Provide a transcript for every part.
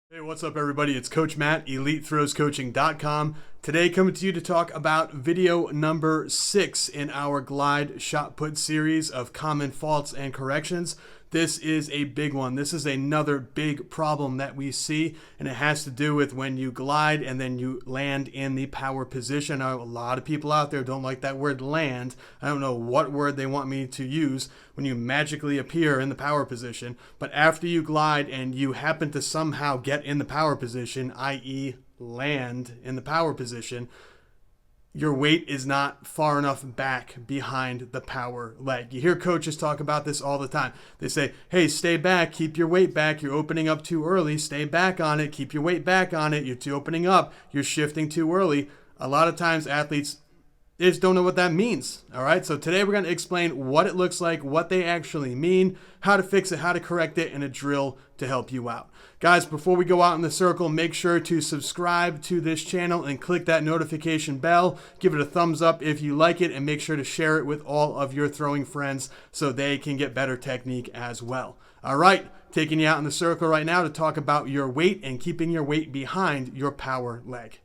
Hey, what's up everybody? It's Coach Matt, EliteThrowsCoaching.com. Today coming to you to talk about video number 6 in our glide shot put series of common faults and corrections. This is a big one. This is another big problem that we see, and it has to do with when you glide and then you land in the power position. Now, a lot of people out there don't like that word land. I don't know what word they want me to use when you magically appear in the power position, but after you glide and you happen to somehow get in the power position, i.e. land in the power position, your weight is not far enough back behind the power leg. You hear coaches talk about this all the time. They say, hey, stay back, keep your weight back. You're opening up too early. Stay back on it. Keep your weight back on it. You're opening up. You're shifting too early. A lot of times athletes just don't know what that means. All right. So today we're going to explain what it looks like, what they actually mean, how to fix it, how to correct it, and a drill to help you out. Guys, before we go out in the circle, make sure to subscribe to this channel and click that notification bell. Give it a thumbs up if you like it, and make sure to share it with all of your throwing friends so they can get better technique as well. All right, taking you out in the circle right now to talk about your weight and keeping your weight behind your power leg.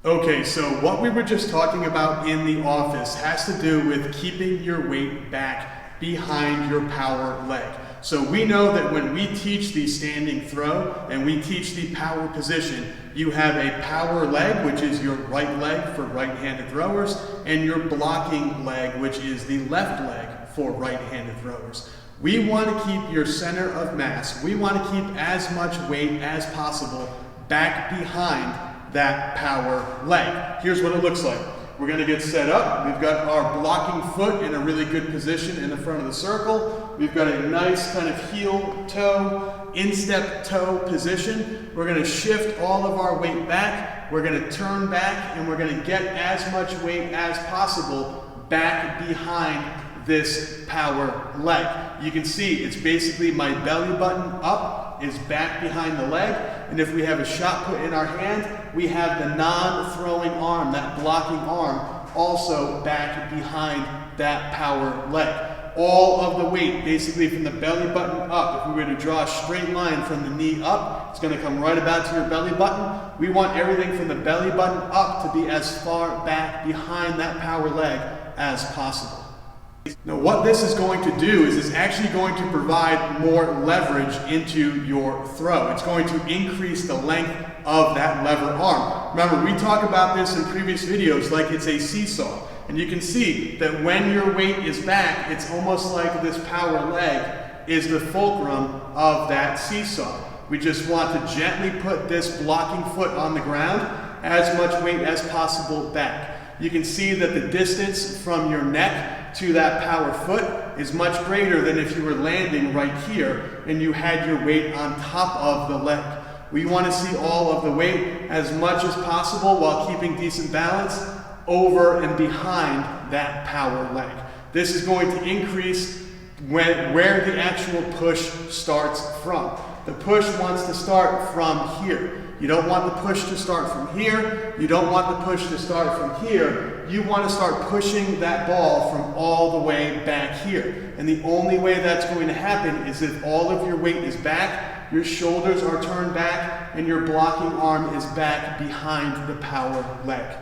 Okay, so what we were just talking about in the office has to do with keeping your weight back behind your power leg. So we know that when we teach the standing throw and we teach the power position, you have a power leg, which is your right leg for right-handed throwers, and your blocking leg, which is the left leg for right-handed throwers. We want to keep your center of mass, we want to keep as much weight as possible back behind that power leg. Here's what it looks like. We're going to get set up. We've got our blocking foot in a really good position in the front of the circle. We've got a nice kind of heel toe, instep toe position. We're going to shift all of our weight back. We're going to turn back, and we're going to get as much weight as possible back behind this power leg. You can see it's basically my belly button up is back behind the leg, and if we have a shot put in our hand, we have the non-throwing arm, that blocking arm, also back behind that power leg. All of the weight, basically from the belly button up, if we were to draw a straight line from the knee up, it's going to come right about to your belly button. We want everything from the belly button up to be as far back behind that power leg as possible. Now what this is going to do is it's actually going to provide more leverage into your throw. It's going to increase the length of that lever arm. Remember, we talk about this in previous videos like it's a seesaw. And you can see that when your weight is back, it's almost like this power leg is the fulcrum of that seesaw. We just want to gently put this blocking foot on the ground, as much weight as possible back. You can see that the distance from your neck to that power foot is much greater than if you were landing right here and you had your weight on top of the leg. We want to see all of the weight as much as possible while keeping decent balance over and behind that power leg. This is going to increase where the actual push starts from. The push wants to start from here. You don't want the push to start from here. You don't want the push to start from here. You want to start pushing that ball from all the way back here. And the only way that's going to happen is if all of your weight is back, your shoulders are turned back, and your blocking arm is back behind the power leg.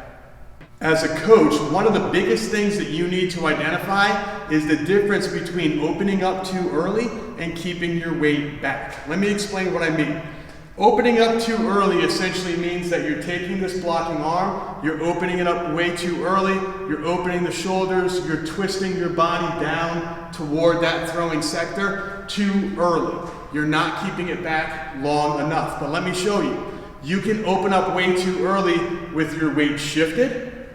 As a coach, one of the biggest things that you need to identify is the difference between opening up too early and keeping your weight back. Let me explain what I mean. Opening up too early essentially means that you're taking this blocking arm, you're opening it up way too early, you're opening the shoulders, you're twisting your body down toward that throwing sector too early. You're not keeping it back long enough. But let me show you. You can open up way too early with your weight shifted,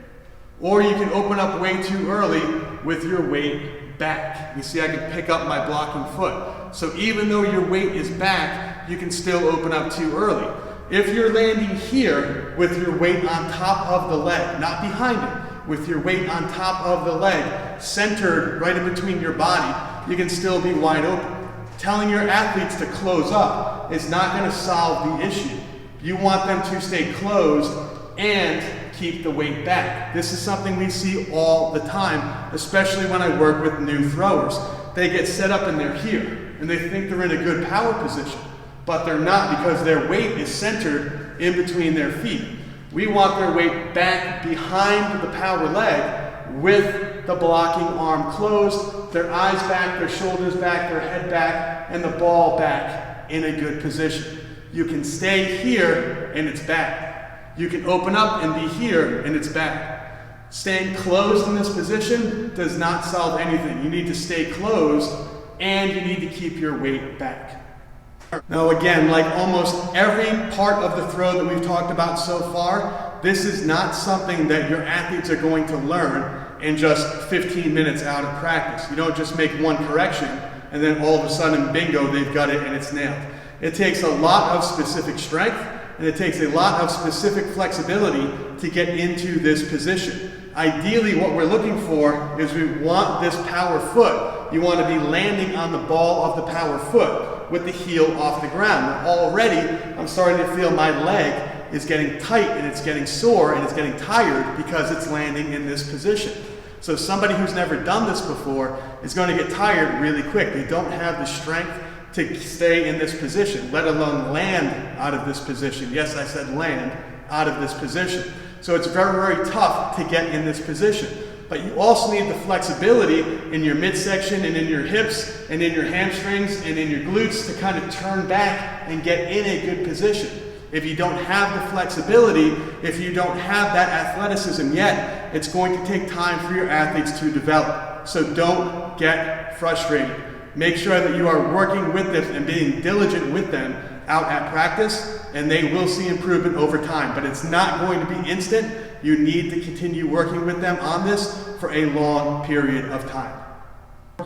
or you can open up way too early with your weight back. You see, I can pick up my blocking foot. So even though your weight is back, you can still open up too early. If you're landing here with your weight on top of the leg, not behind it, with your weight on top of the leg, centered right in between your body, you can still be wide open. Telling your athletes to close up is not going to solve the issue. You want them to stay closed and keep the weight back. This is something we see all the time, especially when I work with new throwers. They get set up and they're here, and they think they're in a good power position. but they're not because their weight is centered in between their feet. We want their weight back behind the power leg with the blocking arm closed, their eyes back, their shoulders back, their head back, and the ball back in a good position. You can stay here and it's back. You can open up and be here and it's back. Staying closed in this position does not solve anything. You need to stay closed and you need to keep your weight back. Now again, like almost every part of the throw that we've talked about so far, this is not something that your athletes are going to learn in just 15 minutes out of practice. You don't just make one correction and then all of a sudden, bingo, they've got it and it's nailed. It takes a lot of specific strength and it takes a lot of specific flexibility to get into this position. Ideally, what we're looking for is we want this power foot. You want to be landing on the ball of the power foot with the heel off the ground. Already, I'm starting to feel my leg is getting tight and it's getting sore and it's getting tired because it's landing in this position. So somebody who's never done this before is going to get tired really quick. They don't have the strength to stay in this position, let alone land out of this position. Yes, I said land out of this position. So it's very, very tough to get in this position. But you also need the flexibility in your midsection and in your hips and in your hamstrings and in your glutes to kind of turn back and get in a good position. If you don't have the flexibility, if you don't have that athleticism yet, it's going to take time for your athletes to develop. So don't get frustrated. Make sure that you are working with them and being diligent with them out at practice, and they will see improvement over time. But it's not going to be instant. You need to continue working with them on this for a long period of time.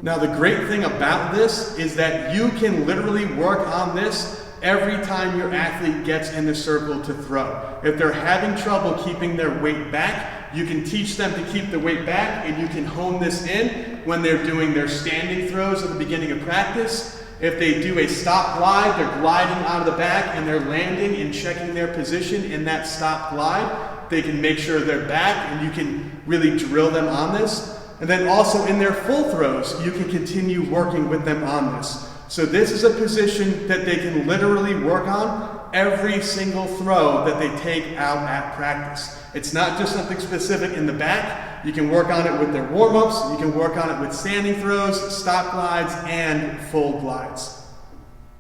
Now, the great thing about this is that you can literally work on this every time your athlete gets in the circle to throw. If they're having trouble keeping their weight back, you can teach them to keep the weight back, and you can hone this in when they're doing their standing throws at the beginning of practice. If they do a stop glide, they're gliding out of the back and they're landing and checking their position in that stop glide. They can make sure they're back, and you can really drill them on this. And then also in their full throws, you can continue working with them on this. So this is a position that they can literally work on every single throw that they take out at practice. It's not just something specific in the back. You can work on it with their warm-ups, you can work on it with standing throws, stop glides, and full glides.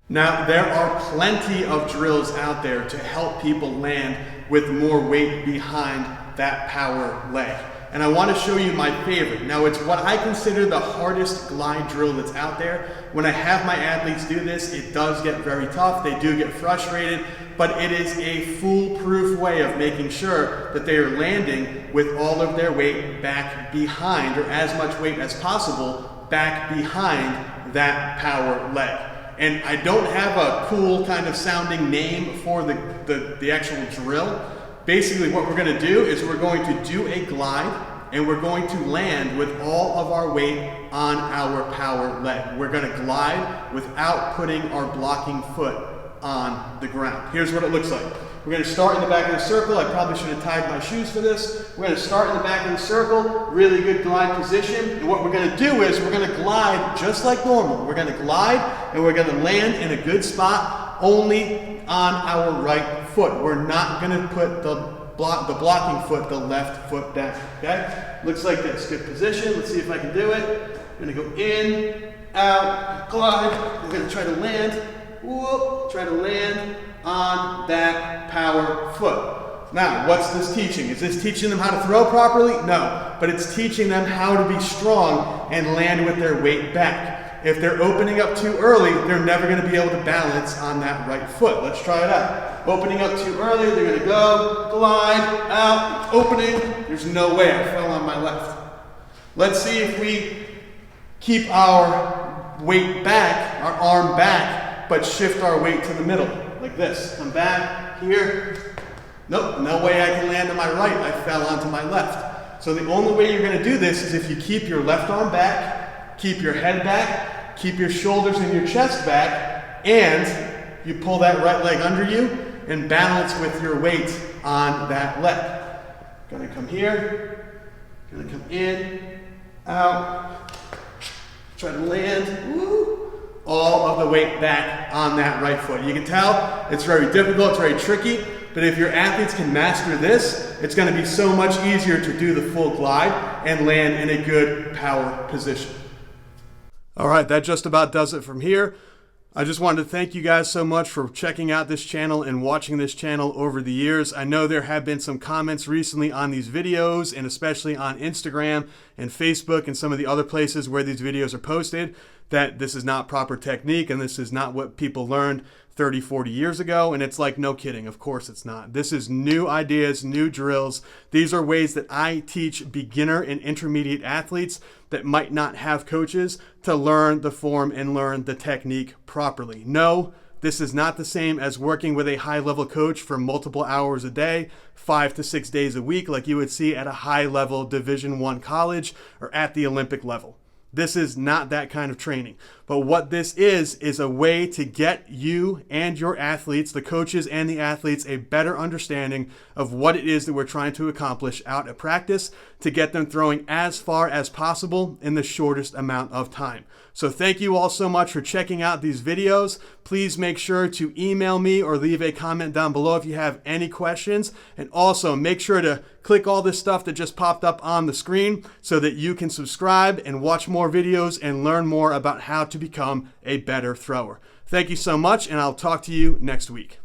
Now, there are plenty of drills out there to help people land with more weight behind that power leg. And I want to show you my favorite. Now, it's what I consider the hardest glide drill that's out there. When I have my athletes do this, it does get very tough. They do get frustrated, but it is a foolproof way of making sure that they are landing with all of their weight back behind, or as much weight as possible, back behind that power leg. And I don't have a cool kind of sounding name for the actual drill. Basically, what we're going to do is we're going to do a glide, and we're going to land with all of our weight on our power leg. We're going to glide without putting our blocking foot on the ground. Here's what it looks like. We're going to start in the back of the circle. I probably should have tied my shoes for this. We're going to start in the back of the circle, really good glide position. And what we're going to do is we're going to glide just like normal. We're going to glide and we're going to land in a good spot only on our right foot. We're not going to put the blocking foot, the left foot down. Okay? Looks like this. Good position. Let's see if I can do it. I'm going to go in, out, glide. We're going to try to land. Whoop, try to land on that power foot. Now, what's this teaching? Is this teaching them how to throw properly? No, but it's teaching them how to be strong and land with their weight back. If they're opening up too early, they're never going to be able to balance on that right foot. Let's try it out. Opening up too early, they're going to go, glide, out, opening. There's no way, I fell on my left. Let's see if we keep our weight back, our arm back, but shift our weight to the middle, like this. Come back, here. Nope, no way I can land on my right. I fell onto my left. So the only way you're going to do this is if you keep your left arm back, keep your head back, keep your shoulders and your chest back, and you pull that right leg under you and balance with your weight on that leg. Gonna come here, gonna come in, out, try to land, woo, all of the weight back on that right foot. You can tell it's very difficult, it's very tricky, but if your athletes can master this, it's going to be so much easier to do the full glide and land in a good power position. All right, that just about does it from here. I just wanted to thank you guys so much for checking out this channel and watching this channel over the years. I know there have been some comments recently on these videos, and especially on Instagram and Facebook and some of the other places where these videos are posted, that this is not proper technique and this is not what people learned 30, 40 years ago. And it's like, no kidding, of course it's not. This is new ideas, new drills. These are ways that I teach beginner and intermediate athletes that might not have coaches to learn the form and learn the technique properly. No, this is not the same as working with a high-level coach for multiple hours a day, 5 to 6 days a week, like you would see at a high-level Division I college or at the Olympic level. This is not that kind of training. But what this is a way to get you and your athletes, the coaches and the athletes, a better understanding of what it is that we're trying to accomplish out at practice to get them throwing as far as possible in the shortest amount of time. So thank you all so much for checking out these videos. Please make sure to email me or leave a comment down below if you have any questions. And also make sure to click all this stuff that just popped up on the screen so that you can subscribe and watch more videos and learn more about how to become a better thrower. Thank you so much, and I'll talk to you next week.